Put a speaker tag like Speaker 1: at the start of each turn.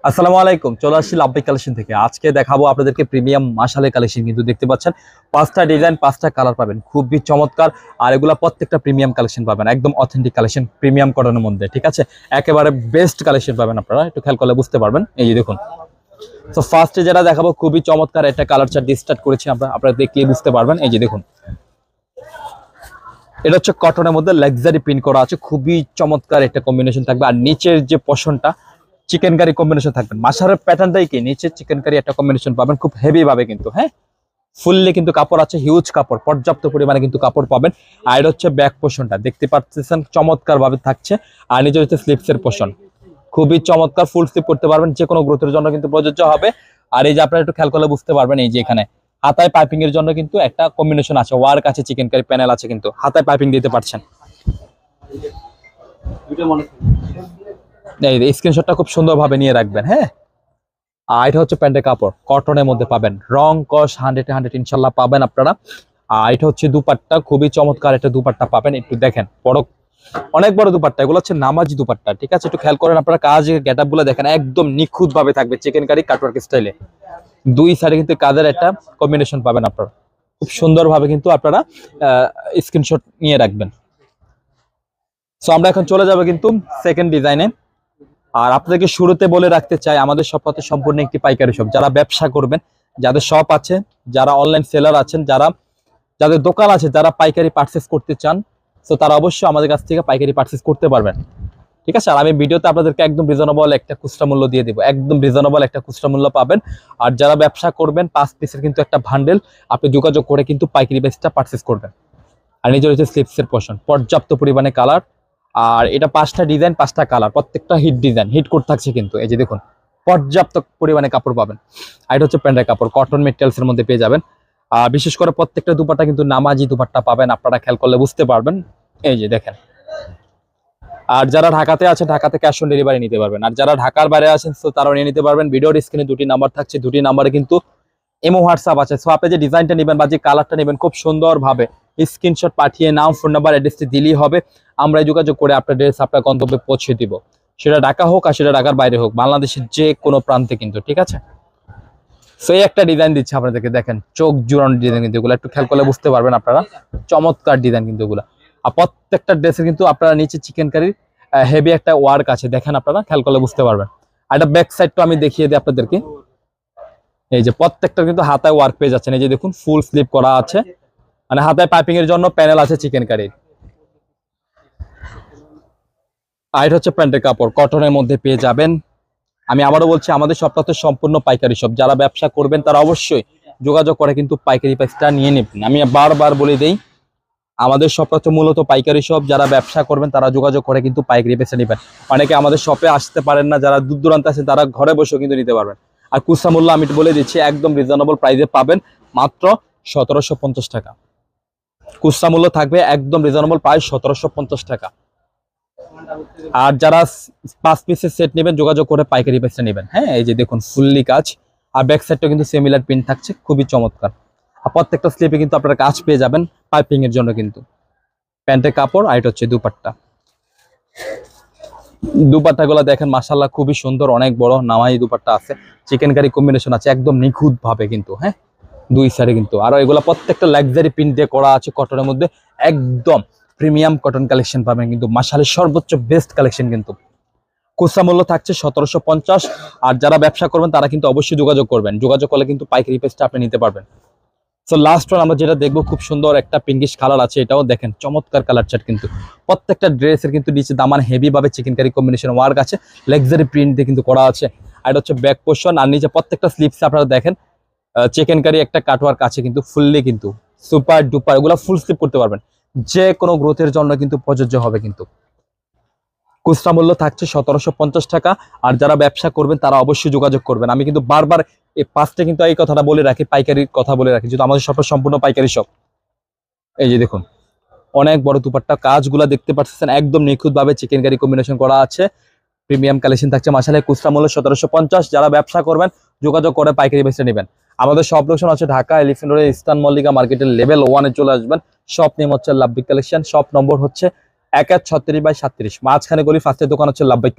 Speaker 1: আসসালামু আলাইকুম, চলে আসছি লাভবাই কালেকশন থেকে। আজকে দেখাবো আপনাদেরকে প্রিমিয়াম মাশালের কালেকশন। কিন্তু দেখতে পাচ্ছেন পাঁচটা ডিজাইন, পাঁচটা কালার পাবেন, খুবই চমৎকার। আর এগুলা প্রত্যেকটা প্রিমিয়াম কালেকশন পাবেন, একদম অথেন্টিক কালেকশন, প্রিমিয়াম কটনের মধ্যে। ঠিক আছে, একেবারে বেস্ট কালেকশন পাবেন, আপনারা একটু খেয়াল করলে বুঝতে পারবেন। এই যে দেখুন, তো ফার্স্টে যেটা দেখাবো খুবই চমৎকার একটা কালার চার্ট দিয়ে স্টার্ট করেছি আমরা, আপনারা দেখলে বুঝতে পারবেন। এই যে দেখুন, এটা হচ্ছে কটনের মধ্যে লাক্সারি প্রিন্ট করা আছে, খুবই চমৎকার একটা কম্বিনেশন থাকবে। আর নিচের যে পোর্শনটা চিকেন কারি কম্বিনেশন থাকবে, মাশারের প্যাটার্নটাই কি নিচে চিকেন কারি একটা কম্বিনেশন পাবেন, খুব হেভি ভাবে কিন্তু। হ্যাঁ, ফুললি কিন্তু কাপড় আছে, হিউজ কাপড়, পর্যাপ্ত পরিমাণে কিন্তু কাপড় পাবেন। আর এটা হচ্ছে ব্যাক পোর্শনটা দেখতে পাচ্ছেন, চমৎকার ভাবে থাকছে। আর নিচে হচ্ছে স্লিপসের পোর্শন, খুবই চমৎকার, ফুল স্লিপ করতে পারবেন, যে কোনো গ্রোথের জন্য কিন্তু প্রযোজ্য হবে। আর এই যে আপনারা একটু খেয়াল করলে বুঝতে পারবেন, এই যে এখানে হাতায় পাইপিং এর জন্য কিন্তু একটা কম্বিনেশন আছে, ওয়ার্ক আছে, চিকেন কারি প্যানেল আছে, কিন্তু হাতায় পাইপিং দিতে পারছেন। এই স্ক্রিনশটটা খুব সুন্দরভাবে নিয়ে রাখবেন। হ্যাঁ, আর এটা হচ্ছে প্যান্টের কাপড়, কটনের মধ্যে পাবেন, রং কস 100-100 ইনশাল্লাহ পাবেন আপনারা। আর এটা হচ্ছে দুপাট্টা, খুবই চমৎকার একটা দুপাট্টা পাবেন। একটু দেখেন, বড়, অনেক বড় দুপাট্টা, এগুলো হচ্ছে নামাজি দুপাট্টা। ঠিক আছে, একটু খেয়াল করেন আপনারা, কাজ গেটআপ গুলো দেখেন, একদম নিখুঁত ভাবে থাকবে চিকেন কারি কাটওয়ার্ক স্টাইলে। দুই সাইডে কিন্তু কাজের একটা কম্বিনেশন পাবেন আপনারা, খুব সুন্দরভাবে কিন্তু আপনারা স্ক্রিনশট নিয়ে রাখবেন। সো আমরা এখন চলে যাবো কিন্তু সেকেন্ড ডিজাইনে। আর আপনাদেরকে শুরুতে বলে রাখতে চাই, আমাদের শপতে সম্পূর্ণ একটি পাইকারি শপ। যারা ব্যবসা করবেন, যাদের শপ আছে, যারা অনলাইন সেলার আছেন, যাদের দোকান আছে, যারা পাইকারি পারচেস করতে চান, তো তারা অবশ্যই আমাদের কাছ থেকে পাইকারি পারচেস করতে পারবেন। ঠিক আছে, আর আমি ভিডিওতে আপনাদেরকে একদম রিজনেবল একটা খুচরা মূল্য দিয়ে দিব, একদম রিজনেবল একটা খুচরা মূল্য পাবেন। আর যারা ব্যবসা করবেন, 5 পিসের কিন্তু একটা ভান্ডেল আপনি যোগাযোগ করে কিন্তু পাইকারি বেসটা পারচেস করবেন। আর নিজের হচ্ছে স্লিপসের পোর্শন, পর্যাপ্ত পরিমাণে কালার। আর এটা 5টা ডিজাইন, 5টা কালার, প্রত্যেকটা হিট ডিজাইন, হিট কোড থাকছে কিন্তু। এই যে দেখুন, পর্যাপ্ত পরিমাণে কাপড় পাবেন। আর এটা হচ্ছে প্যান্টের কাপড়, কটন মেটেরিয়ালস এর মধ্যে পেয়ে যাবেন। বিশেষ করে প্রত্যেকটা দুপাট্টা কিন্তু নামাজি দুপাট্টা পাবেন, আপনারা খেয়াল করলে বুঝতে পারবেন। এই যে দেখেন, আর যারা ঢাকাতে আছে, ঢাকাতে ক্যাশ অন ডেলিভারি নিতে পারবেন। আর যারা ঢাকার বাইরে আছেন, তো তারাও নিয়ে নিতে পারবেন। ভিডিওর স্ক্রিনে 2টি নাম্বার থাকছে, 2টি নাম্বারে কিন্তু ইমো হোয়াটসঅ্যাপ আছে। সো আপনি যে ডিজাইনটা নেবেন বা যে কালারটা নেবেন, খুব সুন্দরভাবে স্ক্রিনশট পাঠিয়ে নাম, ফোন নাম্বার, অ্যাড্রেসটি দিলেই হবে। আমরা যোগাযোগ করে আপনার ড্রেস আপনার গন্তব্যে পৌঁছে দিব। সেটা ঢাকা হোক আর সেটা ঢাকার বাইরে হোক, বাংলাদেশের যে কোনো প্রান্তে কিন্তু। ঠিক আছে, সেই একটা ডিজাইন দিচ্ছে আপনাদেরকে, দেখেন চোখ জুড়ানো ডিজাইন কিন্তু এগুলো, একটু খেয়াল করলে বুঝতে পারবেন আপনারা, চমৎকার ডিজাইন কিন্তু এগুলো। আর প্রত্যেকটা ড্রেসের কিন্তু আপনারা নিচে চিকেন কারির হেভি একটা ওয়ার্ক আছে, দেখেন আপনারা খেয়াল করলে বুঝতে পারবেন। আর এটা ব্যাক সাইডটা আমি দেখিয়ে দিই আপনাদেরকে। এই যে প্রত্যেকটা কিন্তু হাতায় ওয়ার্ক পেয়ে যাচ্ছেন। এই যে দেখুন, ফুল স্লিপ করা আছে, মানে হাতায় পাইপিং এর জন্য প্যানেল আছে চিকেন কারির। আর এটা হচ্ছে প্যান্টের কাপড়, কটনের মধ্যে পেয়ে যাবেন। আমি আবারও বলছি, আমাদের সবটা তো সম্পূর্ণ পাইকারি শপ। যারা ব্যবসা করবেন তারা অবশ্যই যোগাযোগ করে কিন্তু পাইকারি প্রাইসটা নিয়ে নেবেন। আমি বারবার বলে দেই, আমাদের শপটা তো মূলত পাইকারি শপ। যারা ব্যবসা করবেন তারা যোগাযোগ করে কিন্তু পাইকারি প্রাইসটা নেবেন। অনেকে আমাদের শপে আসতে পারেন না, যারা দূর দূরান্তে আছেন, তারা ঘরে বসেও কিন্তু নিতে পারবেন। আর খুচরা মূল্য আমি বলে দিচ্ছি, একদম রিজনেবল প্রাইসে পাবেন, মাত্র 1750 টাকা। খুচরা মূল্য থাকবে একদম রিজনেবল প্রাইস, 1750 টাকা। আর যারা 5 পিসের সেট নেবেন, যোগাযোগ করে পাইকারি প্রাইসটা নেবেন। হ্যাঁ, এই যে দেখুন, ফুললি কাজ। আর ব্যাক সাইডটা কিন্তু সিমিলার প্রিন্ট থাকছে, খুবই চমৎকার। আর প্রত্যেকটা স্লিপে কিন্তু আপনারা কাজ পেয়ে যাবেন পাইপিং এর জন্য কিন্তু। প্যান্টের কাপড়, আর এটা হচ্ছে দুপাট্টা। দুপাট্টাগুলো দেখেন, মাশাআল্লাহ খুবই সুন্দর, অনেক বড় নামাই দুপাট্টা আছে, চিকেন কারি কম্বিনেশন আছে, একদম নিখুঁত ভাবে কিন্তু। হ্যাঁ, দুই সাইডে কিন্তু। আর এগুলো প্রত্যেকটা লাক্সারি প্রিন্ট দিয়ে করা আছে, কটনের মধ্যে একদম প্রিমিয়াম কটন কালেকশন পাবেন কিন্তু, মাশাআল্লাহ সর্বোচ্চ বেস্ট কালেকশন কিন্তু। খুচরা মূল্য থাকছে 1750। আর যারা ব্যবসা করবেন তারা কিন্তু অবশ্যই যোগাযোগ করবেন, যোগাযোগ করলে কিন্তু পাইকারি প্রাইসটা আপনি নিতে পারবেন। সো লাস্ট ওয়ান আমরা যেটা দেখবো, খুব সুন্দর একটা পিঙ্কিশ কালার আছে, এটাও দেখেন চমৎকার কালার চার্ট কিন্তু। প্রত্যেকটা ড্রেসের কিন্তু নিচে দামান হেভি ভাবে চিকেন কারি কম্বিনেশন ওয়ার্ক আছে, লাক্সারি প্রিন্ট দিয়ে কিন্তু করা আছে। আর এটা হচ্ছে ব্যাক পোর্শন। আর নিচে প্রত্যেকটা স্লিপসে আপনারা দেখেন চিকেন কারি একটা কাটওয়ার্ক আছে কিন্তু, ফুললি কিন্তু সুপার ডুপার। এগুলো ফুল স্লিপ করতে পারবেন, যে কোনো গ্রোথের জন্য কিন্তু প্রযোজ্য হবে কিন্তু। খুচরা মূল্য থাকছে 1750 টাকা। আর যারা ব্যবসা করবেন তারা অবশ্যই যোগাযোগ করবেন। আমি কিন্তু বারবার এই পাঁচটা কিন্তু এই কথাটা বলে রাখি, পাইকারির কথা বলে রাখি, যেহেতু আমাদের সব সম্পূর্ণ পাইকারি শপ। এই যে দেখুন, অনেক বড় দুপাট্টা, কাজগুলা দেখতে পাচ্ছেন, একদম নিখুঁত ভাবে চিকেন কারি কম্বিনেশন করা আছে, প্রিমিয়াম কালেকশন থাকছে। মাশাআল্লাহ খুচরা মূল্য 1750। যারা ব্যবসা করবেন যোগাযোগ করে পাইকারি বেচে নেবেন। আমাদের সব লোকেশন আছে Dhaka elephant road, eastern Mallika মার্কেটের লেভেল 1-এ চলে আসবেন। শপ নেম হচ্ছে লাভবাই কালেকশন, শপ নম্বর হচ্ছে 1136/37, মাঝখানে গলি, ফার্স্টের দোকান হচ্ছে লাভবাই।